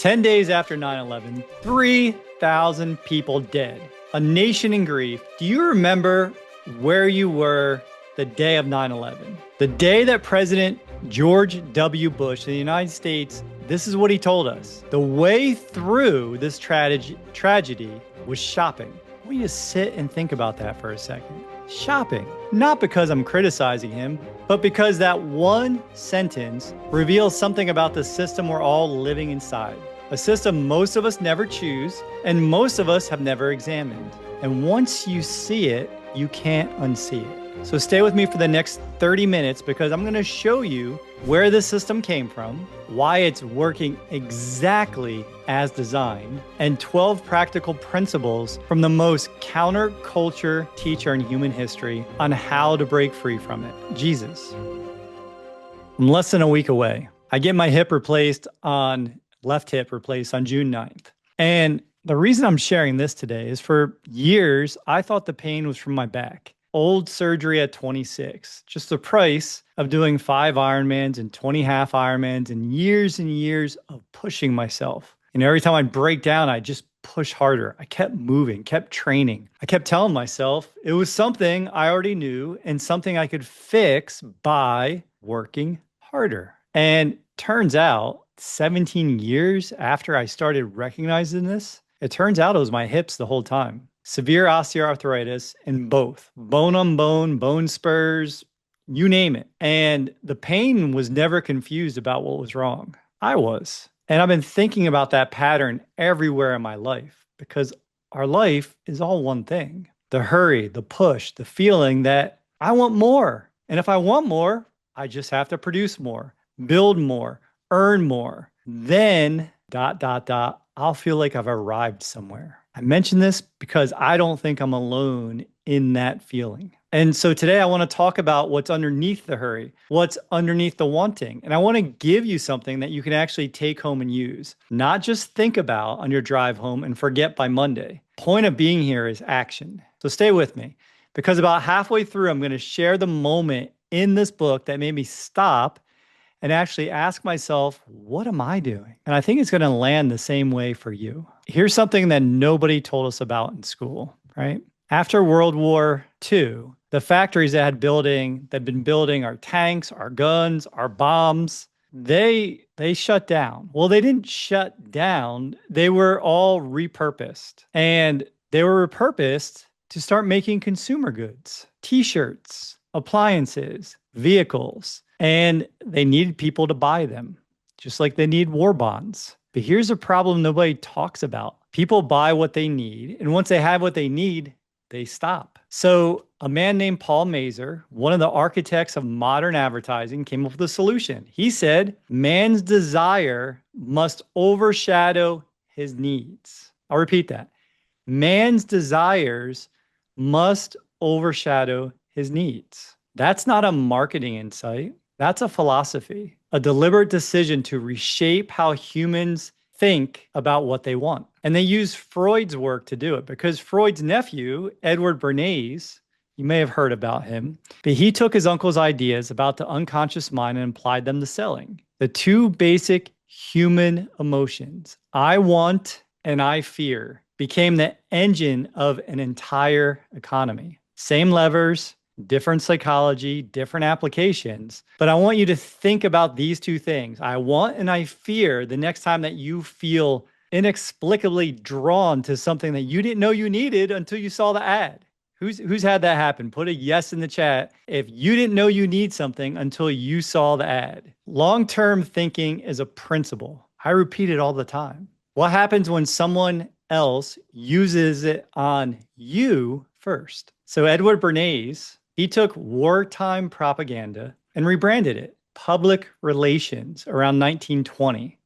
10 days after 9/11, 3,000 people dead. A nation in grief. Do you remember where you were the day of 9/11? The day that President George W. Bush of the United States, this is what he told us. The way through this tragedy was shopping. I want you to sit and think about that for a second. Shopping. Not because I'm criticizing him, but because that one sentence reveals something about the system we're all living inside. A system most of us never choose, and most of us have never examined. And once you see it, you can't unsee it. So stay with me for the next 30 minutes because I'm going to show you where this system came from, why it's working exactly as designed, and 12 practical principles from the most counterculture teacher in human history on how to break free from it, Jesus. I'm less than a week away. I get my left hip replaced on June 9th. And the reason I'm sharing this today is for years, I thought the pain was from my back. Old surgery at 26, just the price of doing 5 Ironmans and 20 half Ironmans and years of pushing myself. And every time I'd break down, I'd just push harder. I kept moving, kept training. I kept telling myself it was something I already knew and something I could fix by working harder. And turns out 17 years after I started recognizing this, it turns out it was my hips the whole time. Severe osteoarthritis in both, bone on bone, bone spurs, you name it. And the pain was never confused about what was wrong. I was. And I've been thinking about that pattern everywhere in my life because our life is all one thing. The hurry, the push, the feeling that I want more. And if I want more, I just have to produce more, build more, earn more. Then, I'll feel like I've arrived somewhere. I mention this because I don't think I'm alone in that feeling. And so today I want to talk about what's underneath the hurry, what's underneath the wanting. And I want to give you something that you can actually take home and use, not just think about on your drive home and forget by Monday. Point of being here is action. So stay with me because about halfway through, I'm going to share the moment in this book that made me stop and actually ask myself, what am I doing? And I think it's going to land the same way for you. Here's something that nobody told us about in school, right? After World War II, the factories that had been building our tanks, our guns, our bombs, they shut down. Well, they didn't shut down. They were all repurposed. And they were repurposed to start making consumer goods, t-shirts, appliances, vehicles. And they needed people to buy them, just like they need war bonds. But here's a problem nobody talks about. People buy what they need, and once they have what they need, they stop. So a man named Paul Mazur, one of the architects of modern advertising, came up with a solution. He said, man's desire must overshadow his needs. I'll repeat that. Man's desires must overshadow his needs. That's not a marketing insight. That's a philosophy, a deliberate decision to reshape how humans think about what they want. And they use Freud's work to do it because Freud's nephew, Edward Bernays, you may have heard about him, but he took his uncle's ideas about the unconscious mind and applied them to selling. The two basic human emotions, I want and I fear, became the engine of an entire economy. Same levers, different psychology, different applications. But I want you to think about these two things. I want and I fear the next time that you feel inexplicably drawn to something that you didn't know you needed until you saw the ad. Who's had that happen? Put a yes in the chat if you didn't know you need something until you saw the ad. Long-term thinking is a principle. I repeat it all the time. What happens when someone else uses it on you first? So Edward Bernays, he took wartime propaganda and rebranded it public relations around 1920.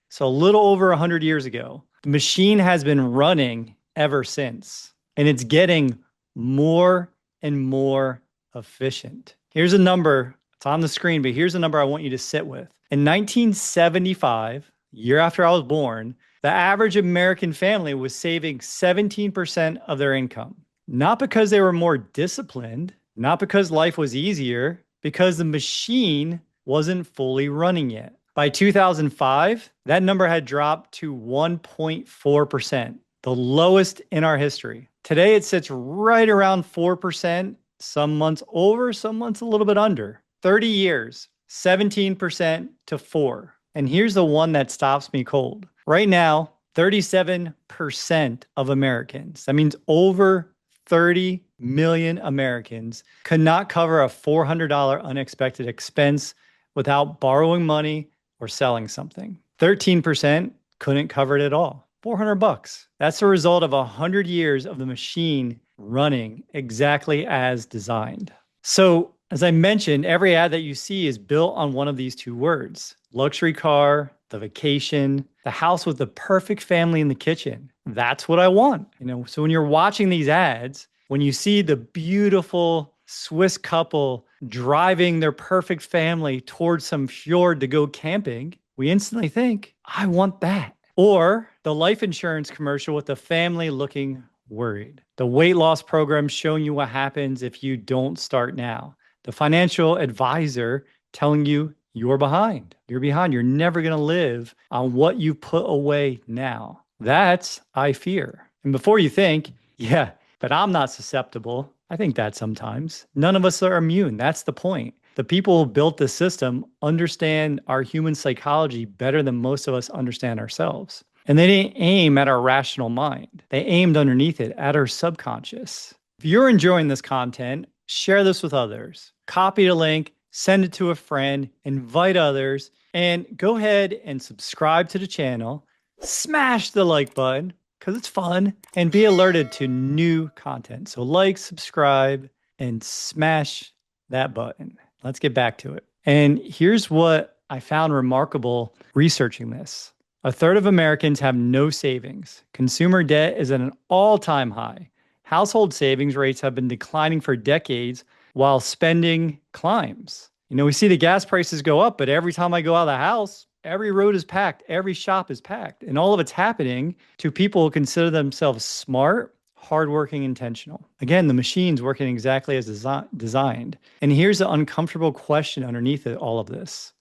So a little over 100 years ago. The machine has been running ever since, and it's getting more and more efficient. Here's a number. It's on the screen, but here's a number I want you to sit with. In 1975, year after I was born, the average American family was saving 17% of their income. Not because they were more disciplined, not because life was easier, because the machine wasn't fully running yet. By 2005, that number had dropped to 1.4%, the lowest in our history. Today, it sits right around 4%, some months over, some months a little bit under. 30 years, 17% to 4. And here's the one that stops me cold. Right now, 37% of Americans, that means over 30 million Americans, could not cover a $400 unexpected expense without borrowing money or selling something. 13% couldn't cover it at all. $400. That's the result of 100 years of the machine running exactly as designed. So, as I mentioned, every ad that you see is built on one of these two words: luxury car, the vacation, the house with the perfect family in the kitchen. That's what I want. So when you're watching these ads, when you see the beautiful Swiss couple driving their perfect family towards some fjord to go camping, we instantly think, I want that. Or the life insurance commercial with the family looking worried. The weight loss program showing you what happens if you don't start now. The financial advisor telling you you're behind. You're behind. You're never going to live on what you put away now. That's I fear. And before you think, yeah, but I'm not susceptible. I think that sometimes. None of us are immune. That's the point. The people who built the system understand our human psychology better than most of us understand ourselves. And they didn't aim at our rational mind. They aimed underneath it at our subconscious. If you're enjoying this content, share this with others. Copy the link, send it to a friend, invite others, and go ahead and subscribe to the channel. Smash the like button because it's fun, and be alerted to new content. So like, subscribe, and smash that button. Let's get back to it. And here's what I found remarkable researching this. A third of Americans have no savings. Consumer debt is at an all-time high. Household savings rates have been declining for decades while spending climbs. We see the gas prices go up, but every time I go out of the house, every road is packed, every shop is packed. And all of it's happening to people who consider themselves smart, hardworking, intentional. Again, the machine's working exactly as designed. And here's the uncomfortable question underneath it, all of this.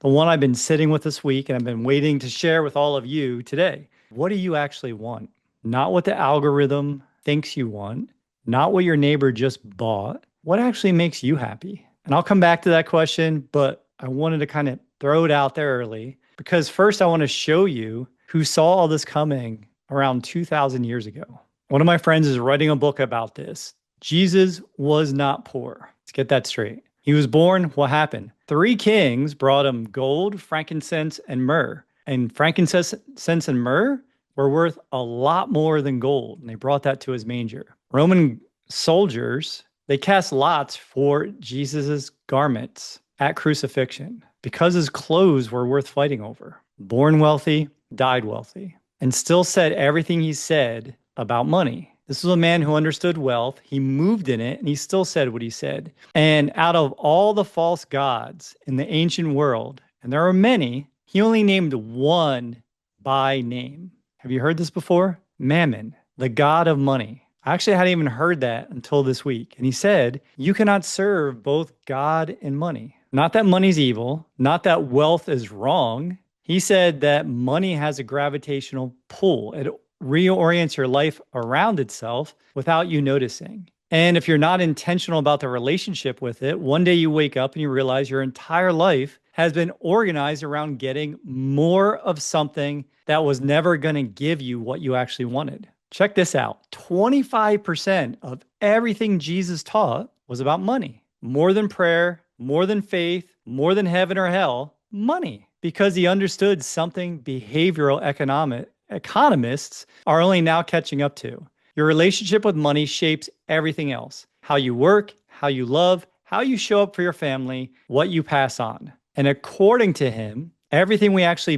The one I've been sitting with this week and I've been waiting to share with all of you today. What do you actually want? Not what the algorithm thinks you want, not what your neighbor just bought. What actually makes you happy? And I'll come back to that question, but I wanted to kind of throw it out there early because first I want to show you who saw all this coming around 2,000 years ago. One of my friends is writing a book about this. Jesus was not poor. Let's get that straight. He was born, what happened? 3 kings brought him gold, frankincense, and myrrh. And frankincense and myrrh were worth a lot more than gold. And they brought that to his manger. Roman soldiers, they cast lots for Jesus's garments at crucifixion because his clothes were worth fighting over. Born wealthy, died wealthy, and still said everything he said about money. This was a man who understood wealth. He moved in it, and he still said what he said. And out of all the false gods in the ancient world, and there are many, he only named one by name. Have you heard this before? Mammon, the god of money. I actually hadn't even heard that until this week. And he said, you cannot serve both God and money. Not that money's evil, not that wealth is wrong. He said that money has a gravitational pull. It reorients your life around itself without you noticing. And if you're not intentional about the relationship with it, one day you wake up and you realize your entire life has been organized around getting more of something that was never going to give you what you actually wanted. Check this out. 25% of everything Jesus taught was about money. More than prayer, more than faith, more than heaven or hell, money. Because he understood something behavioral economists are only now catching up to. Your relationship with money shapes everything else. How you work, how you love, how you show up for your family, what you pass on. And according to him, everything we actually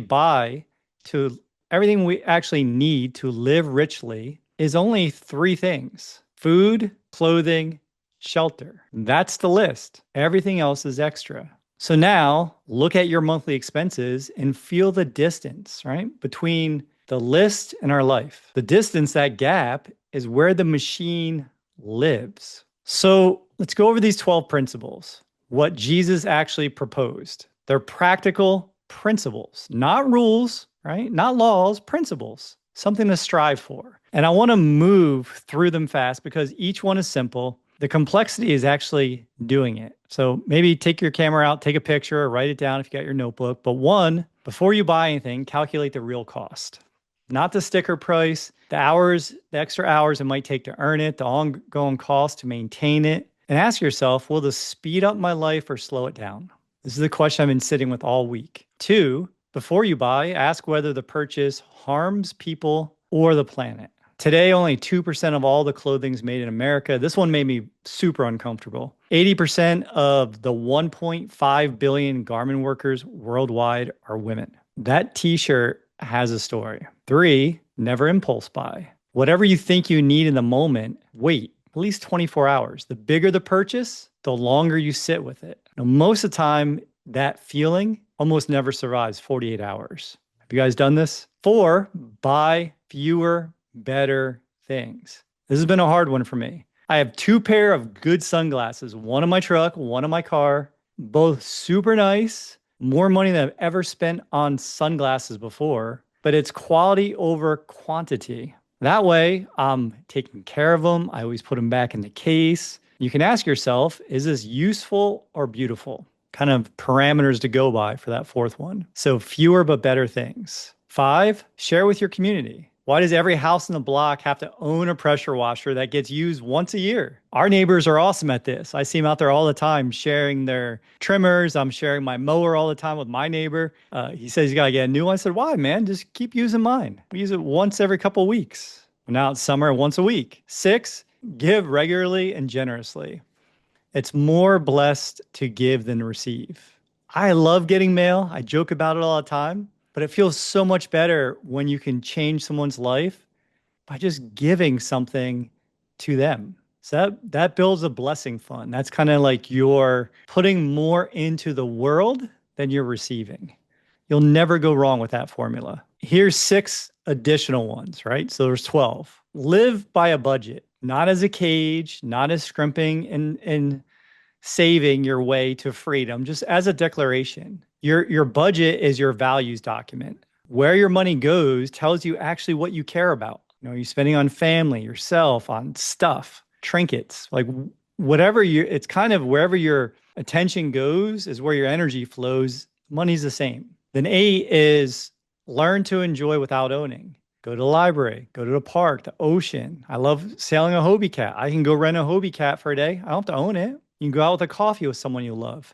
need to live richly is only 3 things: food, clothing, shelter. That's the list. Everything else is extra. So now look at your monthly expenses and feel the distance, right, between the list and our life. The distance, that gap, is where the machine lives. So let's go over these 12 principles, what Jesus actually proposed. They're practical, principles, not rules, right? Not laws, principles, something to strive for. And I want to move through them fast because each one is simple. The complexity is actually doing it. So maybe take your camera out, take a picture, or write it down if you got your notebook. But one, before you buy anything, calculate the real cost, not the sticker price, the hours, the extra hours it might take to earn it, the ongoing cost to maintain it. And ask yourself, will this speed up my life or slow it down? This is the question I've been sitting with all week. Two, before you buy, ask whether the purchase harms people or the planet. Today, only 2% of all the clothing is made in America. This one made me super uncomfortable. 80% of the 1.5 billion garment workers worldwide are women. That t-shirt has a story. Three, never impulse buy. Whatever you think you need in the moment, wait at least 24 hours. The bigger the purchase, the longer you sit with it. Now, most of the time, that feeling almost never survives 48 hours. Have you guys done this? Four, buy fewer, better things. This has been a hard one for me. I have two pair of good sunglasses, one in my truck, one in my car, both super nice, more money than I've ever spent on sunglasses before, but it's quality over quantity. That way, I'm taking care of them. I always put them back in the case. You can ask yourself, is this useful or beautiful? Kind of parameters to go by for that fourth one. So fewer but better things. Five, share with your community. Why does every house in the block have to own a pressure washer that gets used once a year? Our neighbors are awesome at this. I see them out there all the time sharing their trimmers. I'm sharing my mower all the time with my neighbor. He says he's got to get a new one. I said, why, man? Just keep using mine. We use it once every couple of weeks. Now it's summer, once a week. Six, give regularly and generously. It's more blessed to give than receive. I love getting mail. I joke about it all the time. But it feels so much better when you can change someone's life by just giving something to them. So that builds a blessing fund. That's kind of like you're putting more into the world than you're receiving. You'll never go wrong with that formula. Here's 6 additional ones, right? So there's 12. Live by a budget, not as a cage, not as scrimping and saving your way to freedom, just as a declaration. Your budget is your values document. Where your money goes tells you actually what you care about. You know, you're spending on family, yourself, on stuff, trinkets, like whatever it's kind of wherever your attention goes is where your energy flows. Money's the same. Then 8 is learn to enjoy without owning. Go to the library, go to the park, the ocean. I love sailing a Hobie cat. I can go rent a Hobie cat for a day. I don't have to own it. You can go out with a coffee with someone you love.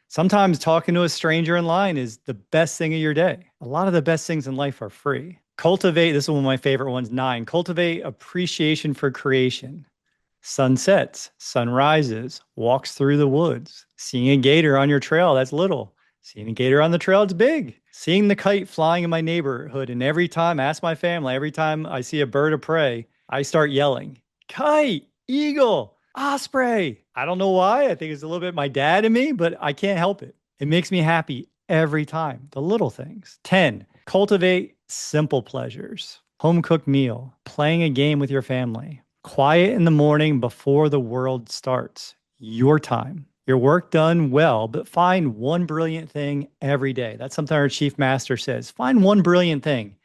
Sometimes talking to a stranger in line is the best thing of your day. A lot of the best things in life are free. Cultivate, this is one of my favorite ones, 9. Cultivate appreciation for creation. Sunsets, sunrises, walks through the woods. Seeing a gator on your trail, that's little. Seeing a gator on the trail, it's big. Seeing the kite flying in my neighborhood, and every time, ask my family, every time I see a bird of prey, I start yelling, kite, eagle, osprey. I don't know why. I think it's a little bit my dad in me, but I can't help it. It makes me happy every time. The little things. 10, cultivate simple pleasures. Home cooked meal, playing a game with your family, quiet in the morning before the world starts. Your time. Your work done well, but find one brilliant thing every day. That's something our chief master says. Find one brilliant thing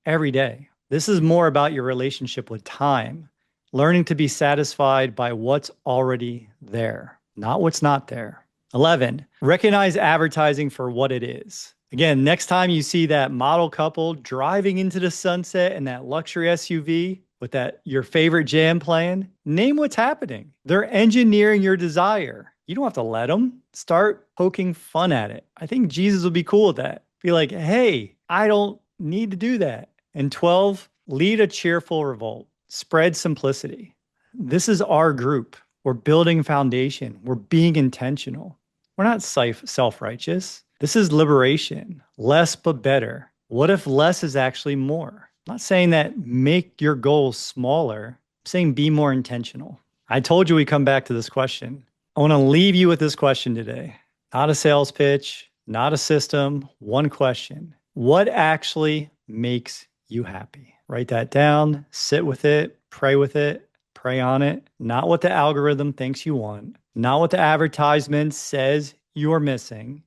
every day. This is more about your relationship with time. Learning to be satisfied by what's already there, not what's not there. 11, recognize advertising for what it is. Again, next time you see that model couple driving into the sunset in that luxury SUV with that your favorite jam playing, name what's happening. They're engineering your desire. You don't have to let them. Start poking fun at it. I think Jesus would be cool with that. Be like, hey, I don't need to do that. And 12, lead a cheerful revolt. Spread simplicity. This is our group. We're building foundation. We're being intentional. We're not self-righteous. This is liberation. Less but better. What if less is actually more? I'm not saying that make your goals smaller. I'm saying be more intentional. I told you we come back to this question. I want to leave you with this question today. Not a sales pitch, not a system, one question. What actually makes you happy? Write that down, sit with it, pray on it. Not what the algorithm thinks you want, not what the advertisement says you're missing.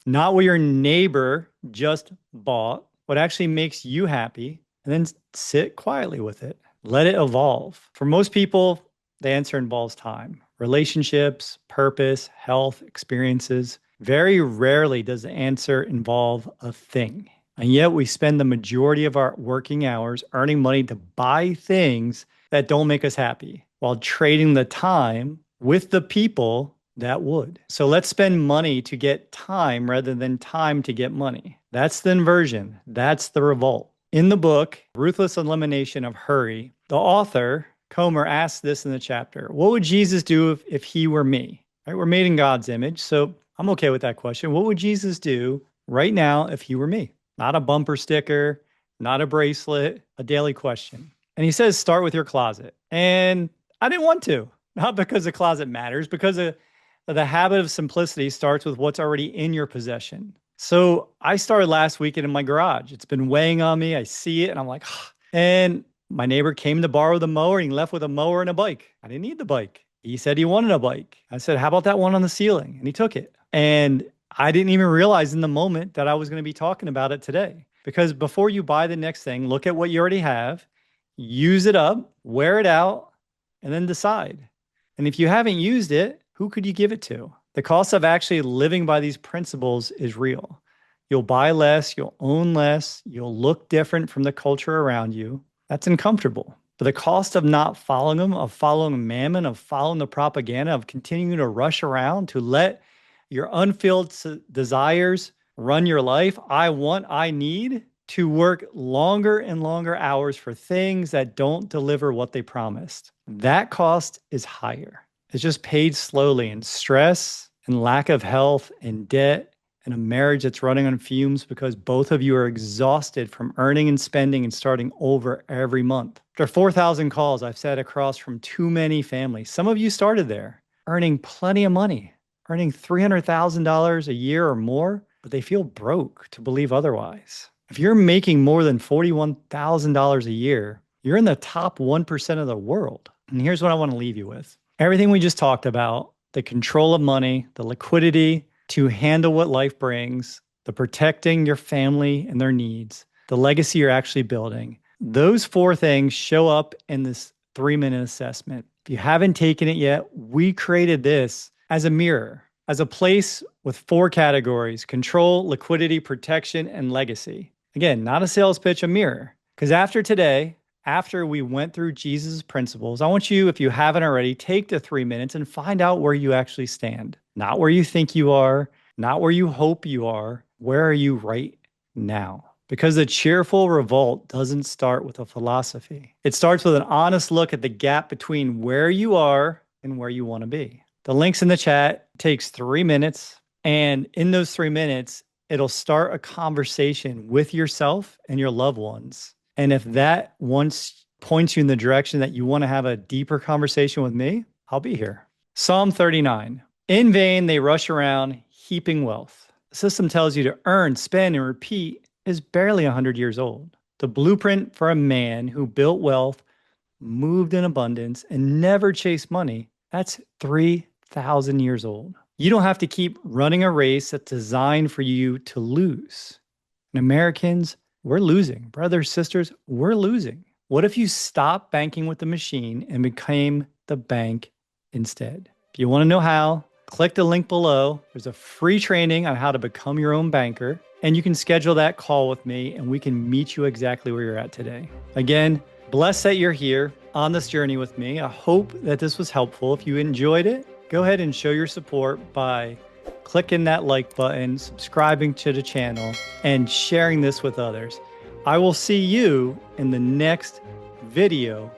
not what your neighbor just bought, what actually makes you happy, and then sit quietly with it. Let it evolve. For most people, the answer involves time, relationships, purpose, health, experiences. Very rarely does the answer involve a thing. And yet we spend the majority of our working hours earning money to buy things that don't make us happy while trading the time with the people that would. So let's spend money to get time rather than time to get money. That's the inversion. That's the revolt. In the book, Ruthless Elimination of Hurry, the author, Comer, asks this in the chapter: what would Jesus do if he were me? Right? We're made in God's image, so I'm okay with that question. What would Jesus do right now if he were me? Not a bumper sticker, not a bracelet, a daily question. And he says, start with your closet. And I didn't want to, not because the closet matters, because the habit of simplicity starts with what's already in your possession. So I started last weekend in my garage. It's been weighing on me. I see it and I'm like, and my neighbor came to borrow the mower and he left with a mower and a bike. I didn't need the bike. He said he wanted a bike. I said, how about that one on the ceiling? And he took it. And I didn't even realize in the moment that I was going to be talking about it today. Because before you buy the next thing, look at what you already have, use it up, wear it out, and then decide. And if you haven't used it, who could you give it to? The cost of actually living by these principles is real. You'll buy less, you'll own less, you'll look different from the culture around you. That's uncomfortable. But the cost of not following them, of following mammon, of following the propaganda, of continuing to rush around to let your unfilled desires run your life. I need to work longer and longer hours for things that don't deliver what they promised. That cost is higher. It's just paid slowly in stress and lack of health and debt and a marriage that's running on fumes because both of you are exhausted from earning and spending and starting over every month. After 4,000 calls I've sat across from too many families. Some of you started there, earning plenty of money, earning $300,000 a year or more, but they feel broke to believe otherwise. If you're making more than $41,000 a year, you're in the top 1% of the world. And here's what I want to leave you with. Everything we just talked about, the control of money, the liquidity to handle what life brings, the protecting your family and their needs, the legacy you're actually building, those 4 things show up in this 3-minute assessment. If you haven't taken it yet, we created this as a mirror, as a place with 4 categories: control, liquidity, protection, and legacy. Again, not a sales pitch, a mirror. Because after today, after we went through Jesus' principles, I want you, if you haven't already, take the 3 minutes and find out where you actually stand. Not where you think you are, not where you hope you are. Where are you right now? Because the cheerful revolt doesn't start with a philosophy. It starts with an honest look at the gap between where you are and where you want to be. The link's in the chat. It takes 3 minutes. And in those 3 minutes, it'll start a conversation with yourself and your loved ones. And if that once points you in the direction that you want to have a deeper conversation with me, I'll be here. Psalm 39. In vain, they rush around heaping wealth. The system tells you to earn, spend, and repeat is barely 100 years old. The blueprint for a man who built wealth, moved in abundance, and never chased money, that's 3,000 years old. You don't have to keep running a race that's designed for you to lose. And Americans, we're losing. Brothers, sisters, we're losing. What if you stopped banking with the machine and became the bank instead? If you want to know how, click the link below. There's a free training on how to become your own banker, and you can schedule that call with me and we can meet you exactly where you're at today. Again, blessed that you're here on this journey with me. I hope that this was helpful. If you enjoyed it, go ahead and show your support by clicking that like button, subscribing to the channel, and sharing this with others. I will see you in the next video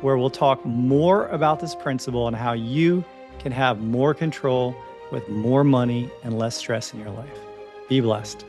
where we'll talk more about this principle and how you can have more control with more money and less stress in your life. Be blessed.